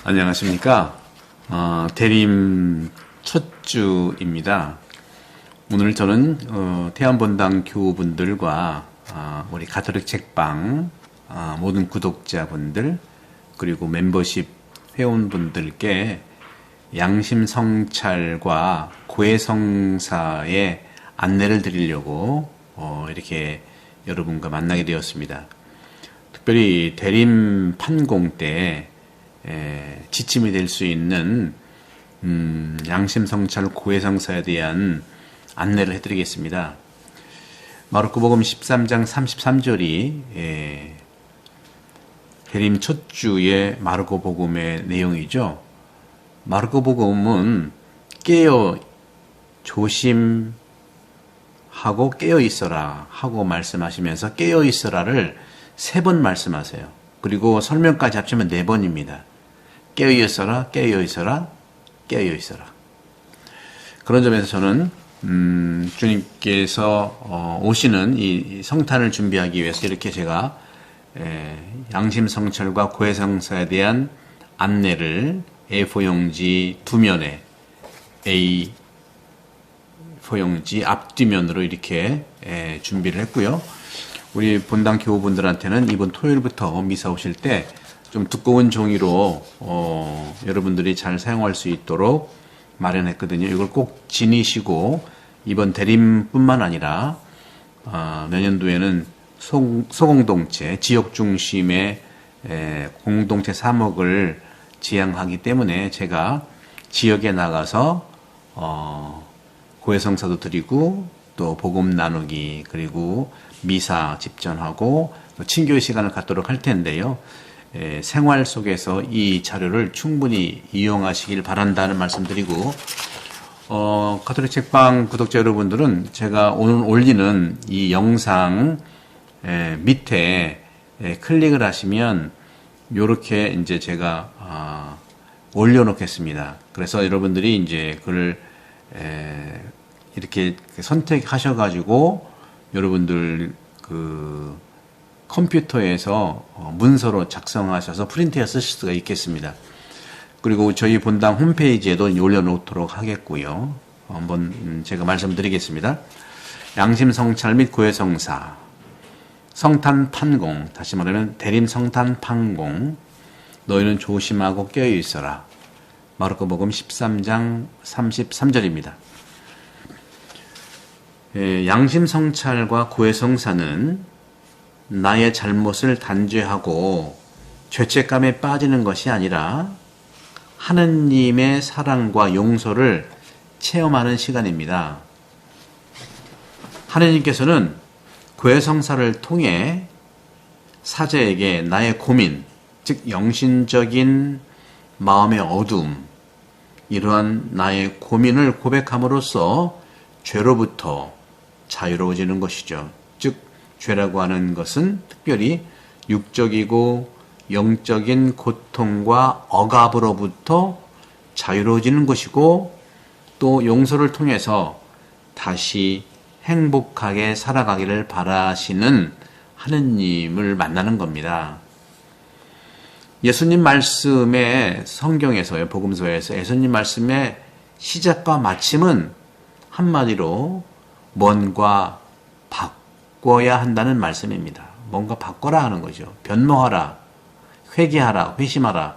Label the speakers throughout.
Speaker 1: 안녕하십니까. 대림 첫 주입니다. 오늘 저는 태안본당 교우분들과 우리 가톨릭 책방 모든 구독자분들 그리고 멤버십 회원분들께 양심성찰과 고해성사의 안내를 드리려고 이렇게 여러분과 만나게 되었습니다. 특별히 대림 판공 때 지침이 될 수 있는 양심성찰 고해성사에 대한 안내를 해드리겠습니다. 마르코복음 13장 33절이 대림 첫 주의 마르코복음의 내용이죠. 마르코복음은 조심하고 깨어 있어라 하고 말씀하시면서 깨어 있어라를 3번 말씀하세요. 그리고 설명까지 합치면 4번입니다. 깨어 있어라, 깨어 있어라, 깨어 있어라. 그런 점에서 저는 주님께서 오시는 이 성탄을 준비하기 위해서 이렇게 제가 양심성찰과 고해성사에 대한 안내를 A4용지 2면에 A4용지 앞뒤면으로 이렇게 준비를 했고요. 우리 본당 교우분들한테는 이번 토요일부터 미사 오실 때 좀 두꺼운 종이로 여러분들이 잘 사용할 수 있도록 마련했거든요. 이걸 꼭 지니시고 이번 대림뿐만 아니라 내년도에는 소공동체, 지역 중심의 공동체 사목을 지향하기 때문에 제가 지역에 나가서 고해성사도 드리고 또 복음 나누기 그리고 미사 집전하고 또 친교의 시간을 갖도록 할 텐데요. 생활 속에서 이 자료를 충분히 이용하시길 바란다는 말씀드리고 가톨릭 책방 구독자 여러분들은 제가 오늘 올리는 이 영상 밑에 클릭을 하시면 이렇게 이제 제가 올려놓겠습니다. 그래서 여러분들이 이제 그걸 이렇게 선택하셔가지고 여러분들 컴퓨터에서 문서로 작성하셔서 프린트해 쓰실 수가 있겠습니다. 그리고 저희 본당 홈페이지에도 올려놓도록 하겠고요. 한번 제가 말씀드리겠습니다. 양심성찰 및 고해성사, 성탄판공, 다시 말하면 대림성탄판공, 너희는 조심하고 깨어있어라. 마르코복음 13장 33절입니다. 양심성찰과 고해성사는 나의 잘못을 단죄하고 죄책감에 빠지는 것이 아니라 하느님의 사랑과 용서를 체험하는 시간입니다. 하느님께서는 고해성사를 통해 사제에게 나의 고민, 즉 영신적인 마음의 어두움, 이러한 나의 고민을 고백함으로써 죄로부터 자유로워지는 것이죠. 즉 죄라고 하는 것은 특별히 육적이고 영적인 고통과 억압으로부터 자유로워지는 것이고 또 용서를 통해서 다시 행복하게 살아가기를 바라시는 하느님을 만나는 겁니다. 예수님 말씀의 성경에서요, 복음서에서 예수님 말씀의 시작과 마침은 한마디로 뭔가 바꿔야 한다는 말씀입니다. 뭔가 바꿔라 하는 거죠. 변모하라, 회개하라, 회심하라.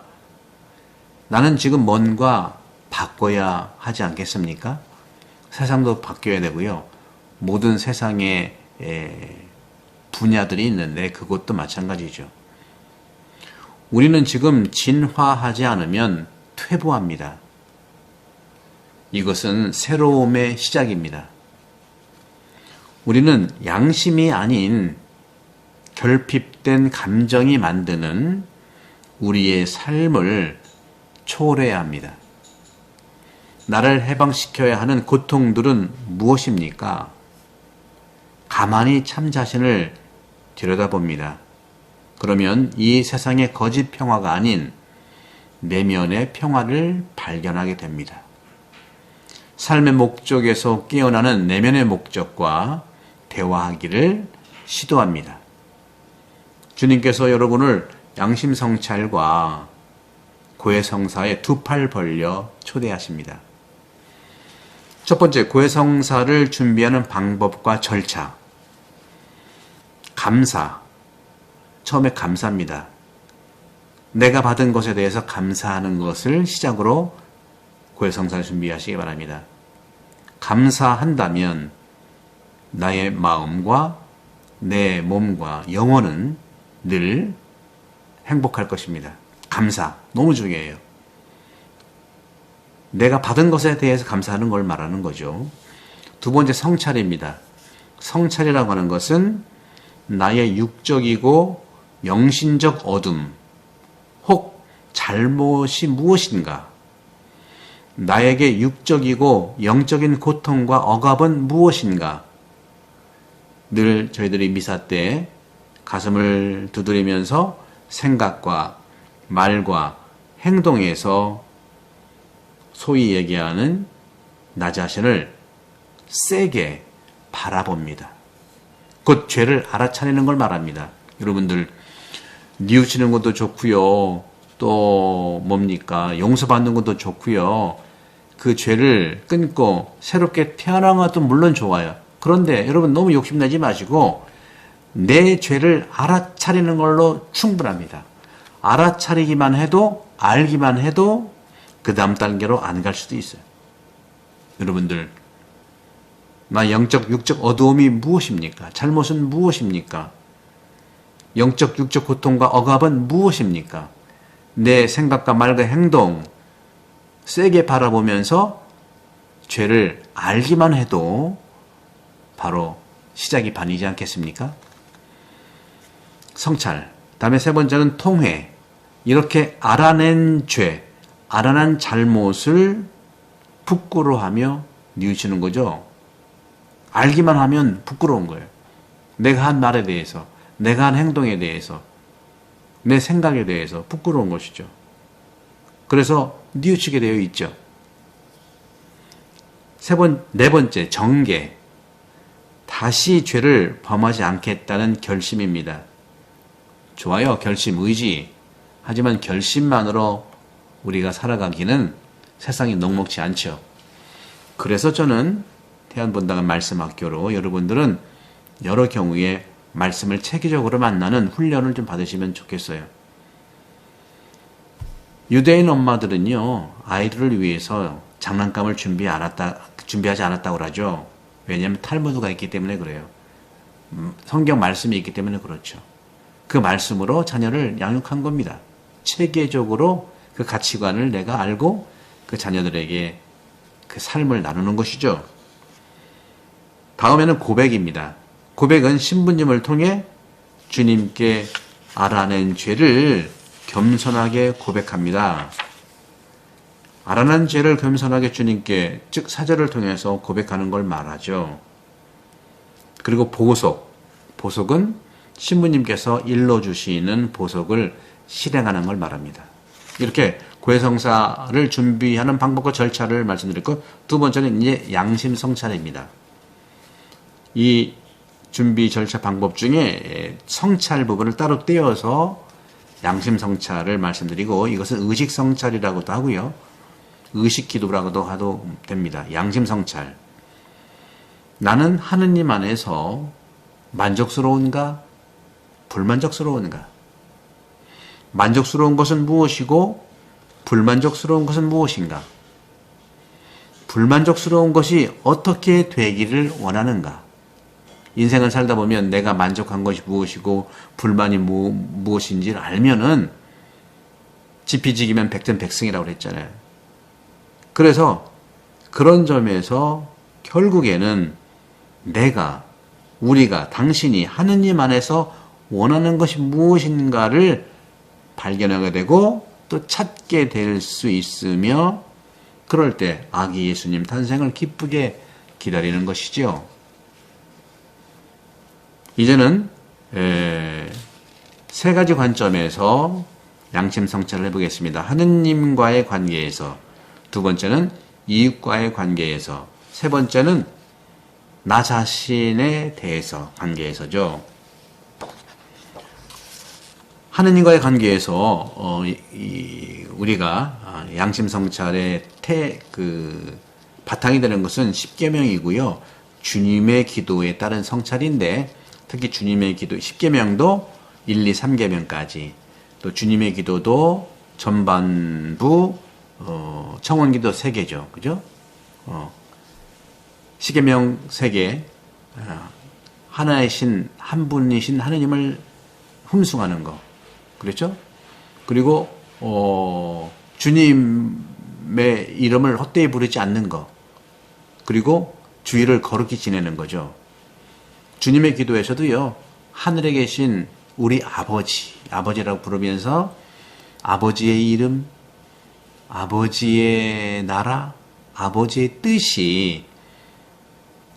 Speaker 1: 나는 지금 뭔가 바꿔야 하지 않겠습니까? 세상도 바뀌어야 되고요. 모든 세상의 분야들이 있는데 그것도 마찬가지죠. 우리는 지금 진화하지 않으면 퇴보합니다. 이것은 새로움의 시작입니다. 우리는 양심이 아닌 결핍된 감정이 만드는 우리의 삶을 초월해야 합니다. 나를 해방시켜야 하는 고통들은 무엇입니까? 가만히 참 자신을 들여다봅니다. 그러면 이 세상의 거짓 평화가 아닌 내면의 평화를 발견하게 됩니다. 삶의 목적에서 깨어나는 내면의 목적과 대화하기를 시도합니다. 주님께서 여러분을 양심성찰과 고해성사에 두 팔 벌려 초대하십니다. 첫 번째, 고해성사를 준비하는 방법과 절차. 감사. 처음에 감사합니다. 내가 받은 것에 대해서 감사하는 것을 시작으로 고해성사를 준비하시기 바랍니다. 감사한다면 나의 마음과 내 몸과 영혼은 늘 행복할 것입니다. 감사. 너무 중요해요. 내가 받은 것에 대해서 감사하는 걸 말하는 거죠. 두 번째, 성찰입니다. 성찰이라고 하는 것은 나의 육적이고 영신적 어둠, 혹 잘못이 무엇인가? 나에게 육적이고 영적인 고통과 억압은 무엇인가? 늘 저희들이 미사 때 가슴을 두드리면서 생각과 말과 행동에서 소위 얘기하는 나 자신을 세게 바라봅니다. 곧 죄를 알아차리는 걸 말합니다. 여러분들 뉘우치는 것도 좋고요. 또 뭡니까? 용서받는 것도 좋고요. 그 죄를 끊고 새롭게 태어난 것도 물론 좋아요. 그런데 여러분 너무 욕심내지 마시고 내 죄를 알아차리는 걸로 충분합니다. 알아차리기만 해도 알기만 해도 그 다음 단계로 안 갈 수도 있어요. 여러분들 나 영적 육적 어두움이 무엇입니까? 잘못은 무엇입니까? 영적 육적 고통과 억압은 무엇입니까? 내 생각과 말과 행동 세게 바라보면서 죄를 알기만 해도 바로 시작이 반이지 않겠습니까? 성찰. 다음에 세 번째는 통회. 이렇게 알아낸 죄, 알아낸 잘못을 부끄러워하며 뉘우치는 거죠. 알기만 하면 부끄러운 거예요. 내가 한 말에 대해서, 내가 한 행동에 대해서, 내 생각에 대해서 부끄러운 것이죠. 그래서 뉘우치게 되어 있죠. 네 번째, 정계. 다시 죄를 범하지 않겠다는 결심입니다. 좋아요. 결심, 의지. 하지만 결심만으로 우리가 살아가기는 세상이 녹록지 않죠. 그래서 저는 태안본당은 말씀학교로 여러분들은 여러 경우에 말씀을 체계적으로 만나는 훈련을 좀 받으시면 좋겠어요. 유대인 엄마들은요, 아이들을 위해서 장난감을 준비하지 않았다고 그러죠. 왜냐하면 탈무드가 있기 때문에 그래요. 성경 말씀이 있기 때문에 그렇죠. 그 말씀으로 자녀를 양육한 겁니다. 체계적으로 그 가치관을 내가 알고 그 자녀들에게 그 삶을 나누는 것이죠. 다음에는 고백입니다. 고백은 신부님을 통해 주님께 알아낸 죄를 겸손하게 고백합니다. 알아낸 죄를 겸손하게 주님께, 즉 사절을 통해서 고백하는 걸 말하죠. 그리고 보석. 보석은 신부님께서 일러주시는 보석을 실행하는 걸 말합니다. 이렇게 고해성사를 준비하는 방법과 절차를 말씀드렸고, 두 번째는 이제 양심성찰입니다. 이 준비 절차 방법 중에 성찰 부분을 따로 떼어서 양심성찰을 말씀드리고, 이것은 의식성찰이라고도 하고요. 의식기도라고도 하도 됩니다. 양심성찰. 나는 하느님 안에서 만족스러운가? 불만족스러운가? 만족스러운 것은 무엇이고 불만족스러운 것은 무엇인가? 불만족스러운 것이 어떻게 되기를 원하는가? 인생을 살다 보면 내가 만족한 것이 무엇이고 불만이 무엇인지를 알면은 지피지기면 백전백승이라고 그랬잖아요. 그래서 그런 점에서 결국에는 우리가, 당신이 하느님 안에서 원하는 것이 무엇인가를 발견하게 되고 또 찾게 될 수 있으며, 그럴 때 아기 예수님 탄생을 기쁘게 기다리는 것이죠. 이제는 세 가지 관점에서 양심성찰을 해보겠습니다. 하느님과의 관계에서, 두 번째는 이웃과의 관계에서, 세 번째는 나 자신에 대해서 관계에서죠. 하느님과의 관계에서 우리가 양심 성찰의 바탕이 되는 것은 십계명이고요. 주님의 기도에 따른 성찰인데, 특히 주님의 기도, 십계명도 1, 2, 3계명까지, 또 주님의 기도도 전반부 청원기도 3개죠. 그죠? 십계명 3개, 하나의 신, 한 분이신 하느님을 흠숭하는 거. 그렇죠? 그리고 주님의 이름을 헛되이 부르지 않는 거. 그리고 주일을 거룩히 지내는 거죠. 주님의 기도에서도요, 하늘에 계신 우리 아버지라고 부르면서 아버지의 이름, 아버지의 나라, 아버지의 뜻이,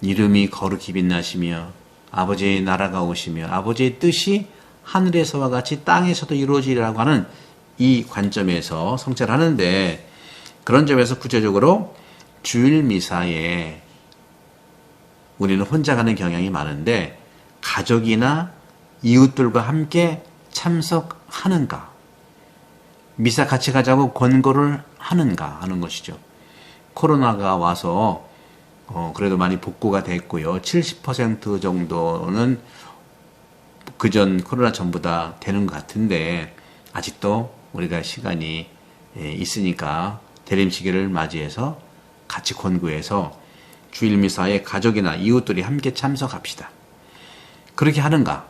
Speaker 1: 이름이 거룩히 빛나시며 아버지의 나라가 오시며 아버지의 뜻이 하늘에서와 같이 땅에서도 이루어지리라고 하는 이 관점에서 성찰하는데, 그런 점에서 구체적으로 주일 미사에 우리는 혼자 가는 경향이 많은데, 가족이나 이웃들과 함께 참석하는가, 미사 같이 가자고 권고를 하는가 하는 것이죠. 코로나가 와서 그래도 많이 복구가 됐고요. 70% 정도는 그전 코로나 전보다 되는 것 같은데, 아직도 우리가 시간이 있으니까 대림시기를 맞이해서 같이 권고해서 주일 미사에 가족이나 이웃들이 함께 참석합시다. 그렇게 하는가?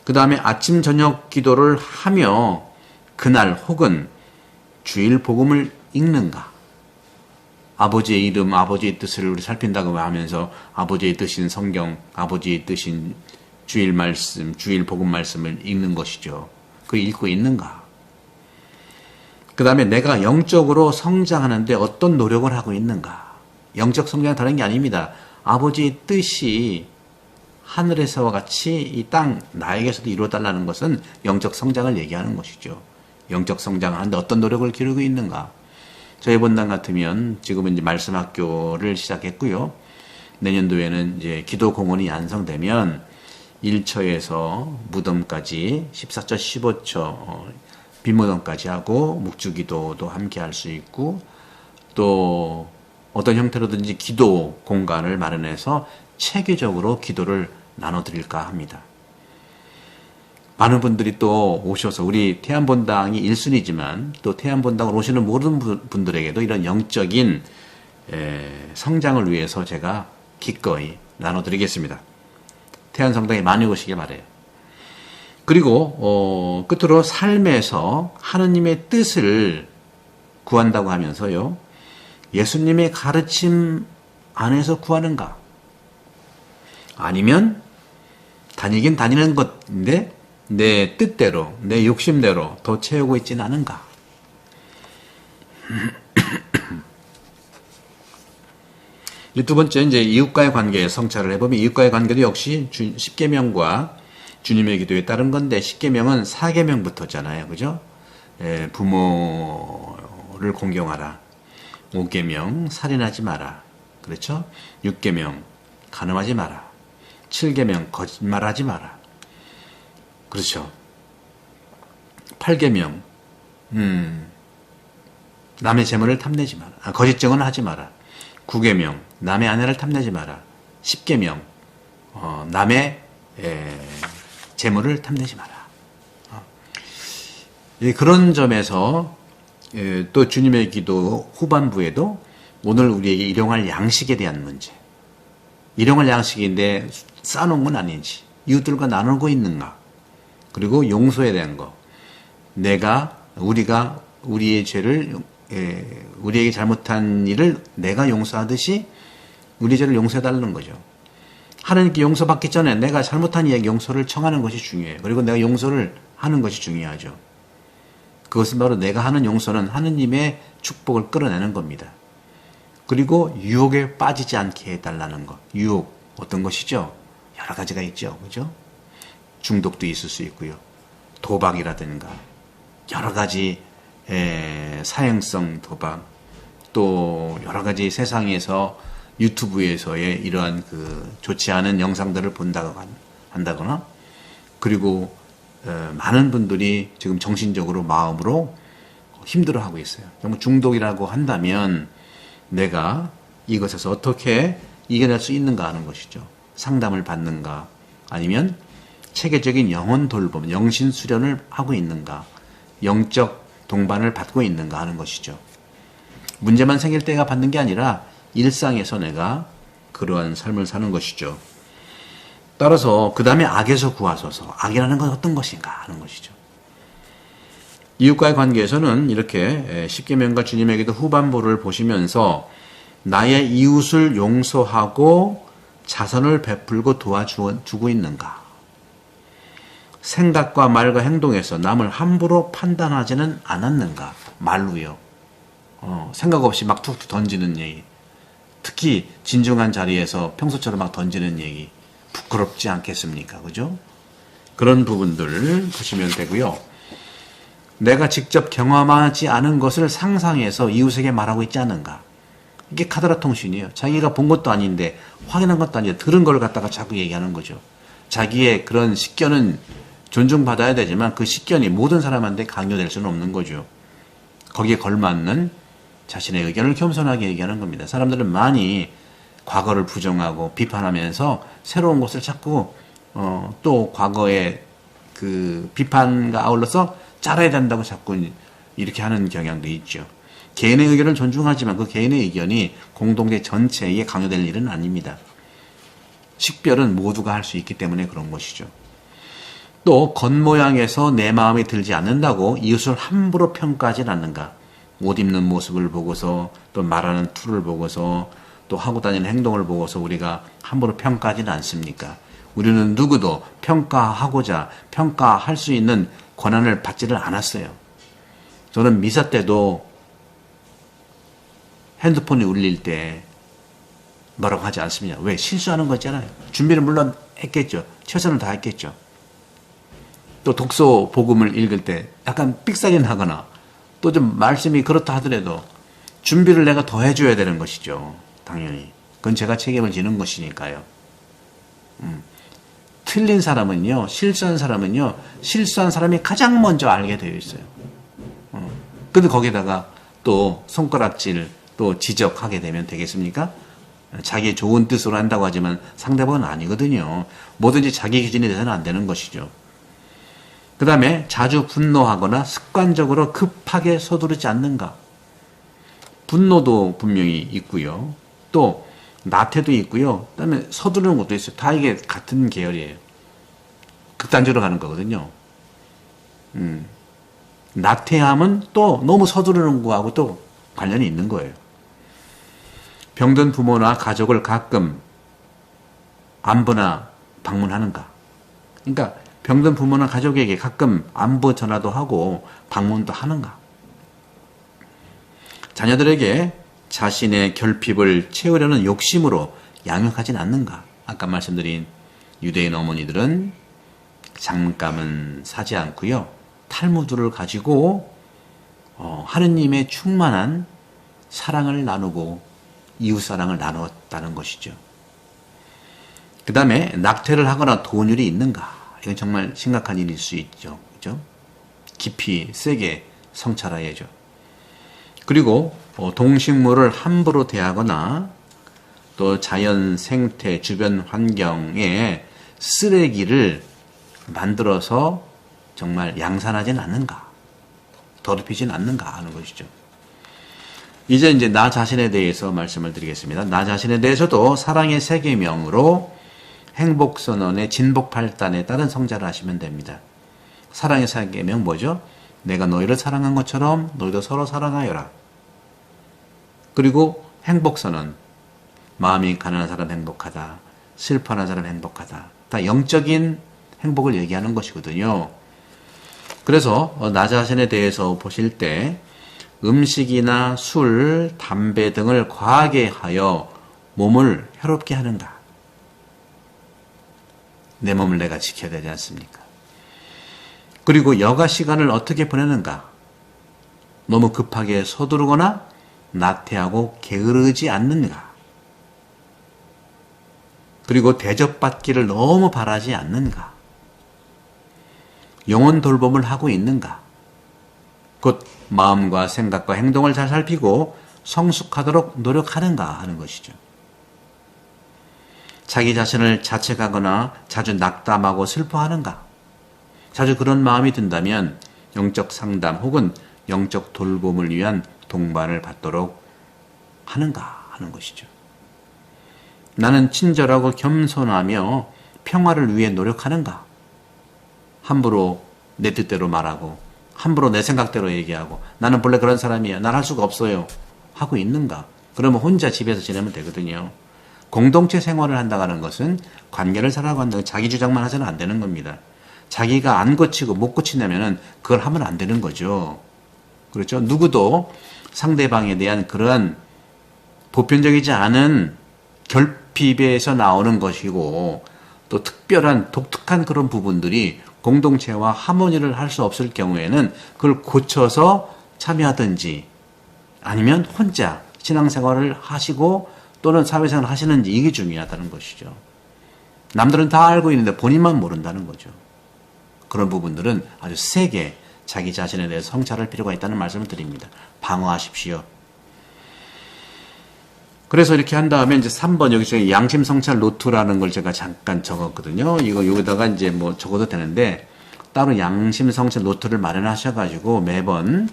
Speaker 1: 그 다음에 아침 저녁 기도를 하며 그날 혹은 주일 복음을 읽는가? 아버지의 이름, 아버지의 뜻을 우리 살핀다고 하면서 아버지의 뜻인 성경, 아버지의 뜻인 주일 말씀, 주일 복음 말씀을 읽는 것이죠. 그 읽고 있는가? 그 다음에 내가 영적으로 성장하는데 어떤 노력을 하고 있는가? 영적 성장은 다른 게 아닙니다. 아버지의 뜻이 하늘에서와 같이 이 땅 나에게서도 이루어달라는 것은 영적 성장을 얘기하는 것이죠. 영적 성장을 하는데 어떤 노력을 기르고 있는가? 저희 본당 같으면 지금은 이제 말씀학교를 시작했고요. 내년도에는 이제 기도 공원이 완성되면 1처에서 무덤까지 14처, 15처 빈무덤까지 하고 묵주기도도 함께 할 수 있고, 또 어떤 형태로든지 기도 공간을 마련해서 체계적으로 기도를 나눠드릴까 합니다. 많은 분들이 또 오셔서 우리 태안본당이 1순위지만 또 태안본당을 오시는 모든 분들에게도 이런 영적인 성장을 위해서 제가 기꺼이 나눠드리겠습니다. 태안성당에 많이 오시길 바라요. 그리고 끝으로 삶에서 하느님의 뜻을 구한다고 하면서요, 예수님의 가르침 안에서 구하는가? 아니면 다니긴 다니는 것인데 내 뜻대로, 내 욕심대로 더 채우고 있지는 않은가? 두 번째, 이제 이웃과의 관계에 성찰을 해보면, 이웃과의 관계도 역시 십계명과 주님의 기도에 따른 건데, 십계명은 4계명부터잖아요. 그죠? 부모를 공경하라. 5계명, 살인하지 마라. 그렇죠? 6계명, 간음하지 마라. 7계명, 거짓말하지 마라. 그렇죠? 8계명, 남의 재물을 탐내지 마라. 거짓 증언하지 마라. 9계명, 남의 아내를 탐내지 마라. 10계명, 남의 재물을 탐내지 마라. 그런 점에서 또 주님의 기도 후반부에도 오늘 우리에게 일용할 양식에 대한 문제, 일용할 양식인데 쌓아놓은 건 아닌지, 이웃들과 나누고 있는가, 그리고 용서에 대한 거, 우리가 우리의 죄를, 우리에게 잘못한 일을 내가 용서하듯이 우리 죄를 용서해달라는 거죠. 하나님께 용서받기 전에 내가 잘못한 이에게 용서를 청하는 것이 중요해요. 그리고 내가 용서를 하는 것이 중요하죠. 그것은 바로 내가 하는 용서는 하느님의 축복을 끌어내는 겁니다. 그리고 유혹에 빠지지 않게 해달라는 것. 유혹, 어떤 것이죠? 여러 가지가 있죠. 그죠? 중독도 있을 수 있고요. 도박이라든가, 여러 가지 사행성 도박, 또 여러 가지 세상에서 유튜브에서의 이러한 좋지 않은 영상들을 한다거나, 그리고 많은 분들이 지금 정신적으로, 마음으로 힘들어하고 있어요. 정말 중독이라고 한다면 내가 이것에서 어떻게 이겨낼 수 있는가 하는 것이죠. 상담을 받는가, 아니면 체계적인 영혼 돌봄, 영신 수련을 하고 있는가, 영적 동반을 받고 있는가 하는 것이죠. 문제만 생길 때가 받는 게 아니라 일상에서 내가 그러한 삶을 사는 것이죠. 따라서 그 다음에 악에서 구하소서. 악이라는 건 어떤 것인가 하는 것이죠. 이웃과의 관계에서는 이렇게 십계명과 주님에게도 후반부를 보시면서 나의 이웃을 용서하고 자선을 베풀고 도와주고 있는가? 생각과 말과 행동에서 남을 함부로 판단하지는 않았는가? 말로요. 생각 없이 막 툭툭 던지는 얘기. 특히 진중한 자리에서 평소처럼 막 던지는 얘기. 부끄럽지 않겠습니까? 그죠? 그런 부분들을 보시면 되고요. 내가 직접 경험하지 않은 것을 상상해서 이웃에게 말하고 있지 않은가? 이게 카더라 통신이에요. 자기가 본 것도 아닌데, 확인한 것도 아닌데, 들은 걸 갖다가 자꾸 얘기하는 거죠. 자기의 그런 식견은 존중받아야 되지만 그 식견이 모든 사람한테 강요될 수는 없는 거죠. 거기에 걸맞는 자신의 의견을 겸손하게 얘기하는 겁니다. 사람들은 많이 과거를 부정하고 비판하면서 새로운 것을 자꾸 또 과거의 그 비판과 아울러서 잘해야 된다고 자꾸 이렇게 하는 경향도 있죠. 개인의 의견을 존중하지만 그 개인의 의견이 공동체 전체에 강요될 일은 아닙니다. 식별은 모두가 할 수 있기 때문에 그런 것이죠. 또 겉모양에서 내 마음에 들지 않는다고 이웃을 함부로 평가하지 않는가. 옷 입는 모습을 보고서, 또 말하는 투를 보고서, 또 하고 다니는 행동을 보고서 우리가 함부로 평가하지는 않습니까? 우리는 누구도 평가하고자 평가할 수 있는 권한을 받지를 않았어요. 저는 미사 때도 핸드폰이 울릴 때 뭐라고 하지 않습니다. 왜? 실수하는 거잖아요. 준비를 물론 했겠죠. 최선을 다했겠죠. 또 독서 복음을 읽을 때 약간 삑사리 나거나 또 좀 말씀이 그렇다 하더라도 준비를 내가 더 해줘야 되는 것이죠. 당연히. 그건 제가 책임을 지는 것이니까요. 틀린 사람은요, 실수한 사람은요, 실수한 사람이 가장 먼저 알게 되어 있어요. 근데 거기다가 또 손가락질, 또 지적하게 되면 되겠습니까? 자기의 좋은 뜻으로 한다고 하지만 상대방은 아니거든요. 뭐든지 자기 기준이 돼서는 안 되는 것이죠. 그 다음에 자주 분노하거나 습관적으로 급하게 서두르지 않는가. 분노도 분명히 있고요. 또 나태도 있고요. 그 다음에 서두르는 것도 있어요. 다 이게 같은 계열이에요. 극단적으로 가는 거거든요. 나태함은 또 너무 서두르는 거하고 또 관련이 있는 거예요. 병든 부모나 가족을 가끔 안부나 방문하는가. 그러니까 병든 부모나 가족에게 가끔 안부 전화도 하고 방문도 하는가. 자녀들에게 자신의 결핍을 채우려는 욕심으로 양육하진 않는가. 아까 말씀드린 유대인 어머니들은 장갑은 사지 않고요. 탈무드를 가지고 하느님의 충만한 사랑을 나누고 이웃사랑을 나눴다는 것이죠. 그 다음에 낙태를 하거나 도운율이 있는가. 이건 정말 심각한 일일 수 있죠. 그죠? 깊이 세게 성찰해야죠. 그리고 동식물을 함부로 대하거나 또 자연 생태 주변 환경에 쓰레기를 만들어서 정말 양산하진 않는가, 더럽히진 않는가 하는 것이죠. 이제 나 자신에 대해서 말씀을 드리겠습니다. 나 자신에 대해서도 사랑의 세계명으로 행복선언의 진복8단에 따른 성자를 하시면 됩니다. 사랑의 세계명 뭐죠? 내가 너희를 사랑한 것처럼 너희도 서로 사랑하여라. 그리고 행복선언, 마음이 가난한 사람 행복하다, 슬퍼하는 사람 행복하다. 다 영적인 행복을 얘기하는 것이거든요. 그래서 나 자신에 대해서 보실 때 음식이나 술, 담배 등을 과하게 하여 몸을 해롭게 하는가. 내 몸을 내가 지켜야 되지 않습니까? 그리고 여가 시간을 어떻게 보내는가? 너무 급하게 서두르거나 나태하고 게으르지 않는가? 그리고 대접받기를 너무 바라지 않는가? 영혼 돌봄을 하고 있는가? 곧 마음과 생각과 행동을 잘 살피고 성숙하도록 노력하는가 하는 것이죠. 자기 자신을 자책하거나 자주 낙담하고 슬퍼하는가? 자주 그런 마음이 든다면 영적 상담 혹은 영적 돌봄을 위한 동반을 받도록 하는가 하는 것이죠. 나는 친절하고 겸손하며 평화를 위해 노력하는가? 함부로 내 뜻대로 말하고 함부로 내 생각대로 얘기하고 나는 본래 그런 사람이야. 난 할 수가 없어요. 하고 있는가? 그러면 혼자 집에서 지내면 되거든요. 공동체 생활을 한다는 것은 관계를 살아간다는 자기 주장만 하서는 안 되는 겁니다. 자기가 안 고치고 못 고친다면 그걸 하면 안 되는 거죠. 그렇죠? 누구도 상대방에 대한 그러한 보편적이지 않은 결핍에서 나오는 것이고 또 특별한 독특한 그런 부분들이 공동체와 하모니를 할 수 없을 경우에는 그걸 고쳐서 참여하든지 아니면 혼자 신앙생활을 하시고 또는 사회생활을 하시는지 이게 중요하다는 것이죠. 남들은 다 알고 있는데 본인만 모른다는 거죠. 그런 부분들은 아주 세게 자기 자신에 대해서 성찰할 필요가 있다는 말씀을 드립니다. 방어하십시오. 그래서 이렇게 한 다음에 이제 3번 여기 양심 성찰 노트라는 걸 제가 잠깐 적었거든요. 이거 여기다가 이제 뭐 적어도 되는데 따로 양심 성찰 노트를 마련하셔가지고 매번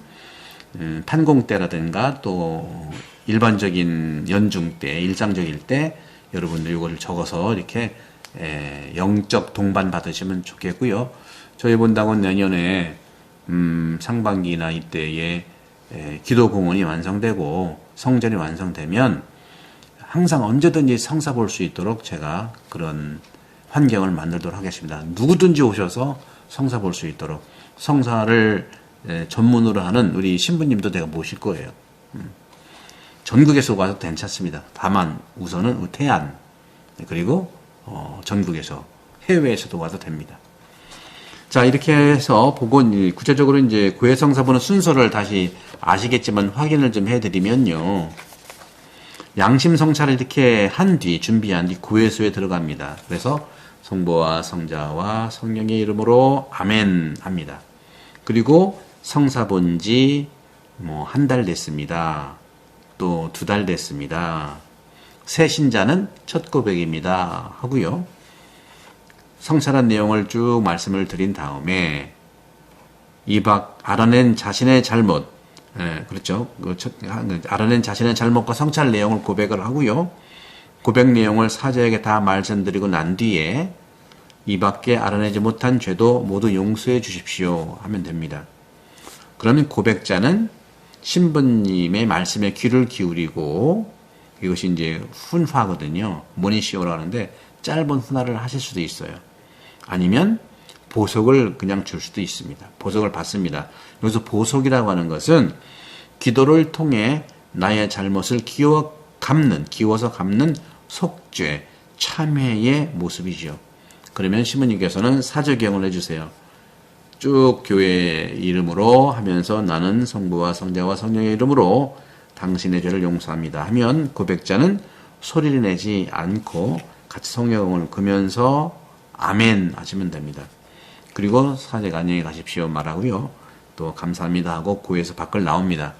Speaker 1: 판공 때라든가 또 일반적인 연중 때, 일상적일 때 여러분들 이걸 적어서 이렇게 영적 동반 받으시면 좋겠고요. 저희 본당은 내년에 상반기나 이때에 기도 공원이 완성되고 성전이 완성되면 항상 언제든지 성사 볼 수 있도록 제가 그런 환경을 만들도록 하겠습니다. 누구든지 오셔서 성사 볼 수 있도록 성사를 전문으로 하는 우리 신부님도 내가 모실 거예요. 전국에서 와도 괜찮습니다. 다만 우선은 태안 그리고 전국에서 해외에서도 와도 됩니다. 자, 이렇게 해서 보고 구체적으로 이제 구해성사보는 순서를 다시 아시겠지만 확인을 좀 해드리면요. 양심 성찰을 이렇게 한 뒤 준비한 뒤 구회수에 들어갑니다. 그래서 성부와 성자와 성령의 이름으로 아멘 합니다. 그리고 성사 본 지 뭐 한 달 됐습니다. 또 2달 됐습니다. 새 신자는 첫 고백입니다. 하고요. 성찰한 내용을 쭉 말씀을 드린 다음에 알아낸 자신의 잘못, 그렇죠. 알아낸 자신의 잘못과 성찰 내용을 고백을 하고요. 고백 내용을 사자에게 다 말씀드리고 난 뒤에 이 밖에 알아내지 못한 죄도 모두 용서해 주십시오 하면 됩니다. 그러면 고백자는 신부님의 말씀에 귀를 기울이고 이것이 이제 훈화거든요. 모니시오라고 하는데 짧은 훈화를 하실 수도 있어요. 아니면 보석을 그냥 줄 수도 있습니다. 보석을 받습니다. 여기서 보석이라고 하는 것은 기도를 통해 나의 잘못을 기워서 갚는 속죄, 참회의 모습이죠. 그러면 신부님께서는 사제경을 해주세요. 쭉 교회 이름으로 하면서 나는 성부와 성자와 성령의 이름으로 당신의 죄를 용서합니다 하면 고백자는 소리를 내지 않고 같이 성령을 그면서 아멘 하시면 됩니다. 그리고 사제가 안녕히 가십시오 말하고요. 또 감사합니다 하고 구에서 밖을 나옵니다.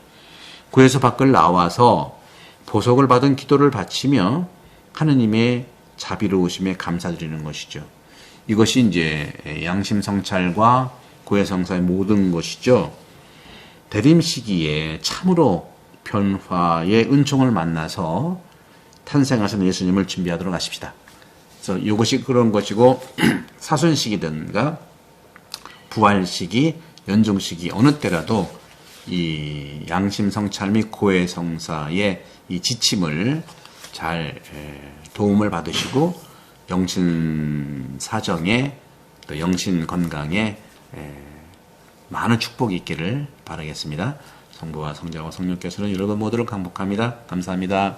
Speaker 1: 구에서 밖을 나와서 보석을 받은 기도를 바치며 하느님의 자비로우심에 감사드리는 것이죠. 이것이 이제 양심 성찰과 구의 성사의 모든 것이죠. 대림 시기에 참으로 변화의 은총을 만나서 탄생하신 예수님을 준비하도록 하십시다. 그래서 이것이 그런 것이고 사순 시기든가 부활 시기, 연중 시기 어느 때라도 이 양심 성찰 및 고해 성사의 이 지침을 잘 도움을 받으시고 영신 사정에 또 영신 건강에 많은 축복이 있기를 바라겠습니다. 성부와 성자와 성령께서는 여러분 모두를 강복합니다. 감사합니다.